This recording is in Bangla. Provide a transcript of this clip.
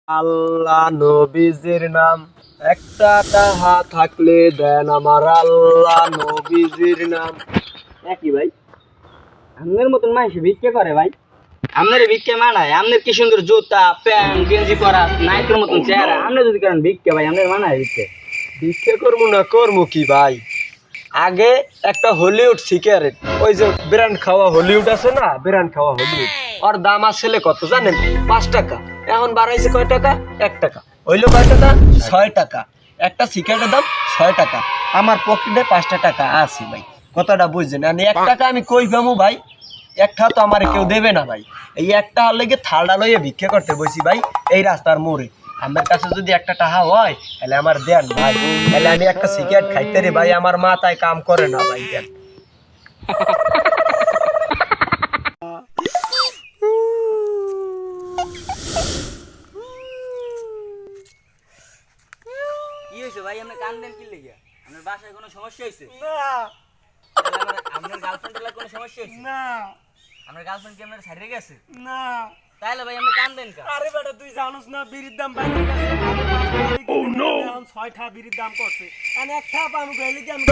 আল্লাহ নবীজির নাম একটা টাহা থাকলে দেন আমার আল্লাহ নবীজির নাম। কি ভাই আমনের মতন মানুষ ভিক্ষে করে ভাই? আমনের ভিক্ষে মানায়? আমনের কি সুন্দর জুতা প্যান্ট গেঞ্জি পরা, নায়কের মতন চেহারা, আমনে যদি করেন ভিক্ষে ভাই আমনের মানায় ভিক্ষে? ভিক্ষে করবো না করবো কি ভাই? আগে একটা হলিউড সিগারেট, ওই যে ব্র্যান্ড খাওয়া হলিউড আছে না, ব্র্যান্ড খাওয়া হলিউড, ওর দাম আসলে কত জানেন? 5 টাকা। এখন বাড়াইছে কয় টাকা? 1 টাকা। হইলো কয় টাকা? 6 টাকা। একটা সিগারেটের দাম 6 টাকা। আমার পকেটে 5টা টাকা আছে ভাই, কথাটা বুঝছেন? আমি 1 টাকা আমি কই পাবো ভাই? একটা তো আমার কেউ দেবে না ভাই। এই একটা লেগে থালডা লইয়ে ভিক্ষা করতে বসি ভাই এই রাস্তার মোড়ে। আমার কাছে যদি একটা টাকা হয় তাহলে আমার দেন ভাই, তাহলে আমি একটা সিগারেট খাইতে রে ভাই, আমার মাথায় কাম করে না ভাই, দেন। কি হয়েছে ভাই? আপনি কান্দেন কি লেগে? আপনার বাসায় কোনো সমস্যা হয়েছে? না আপনার গার্লফ্রেন্ডের কোনো সমস্যা হয়েছে? না আপনার গার্লফ্রেন্ড কি আপনার ছাড়িয়ে গেছে? না। তাহলে ভাই আপনি কান্দেন কা? আরে বেটা তুই জানোস না বিড়ির দাম বাইরে গেছে, আগে 5 টাকা বিক্রি করতে এখন 6 টাকা বিড়ির দাম করছে। আমি একটা পানু গেলে কি আমি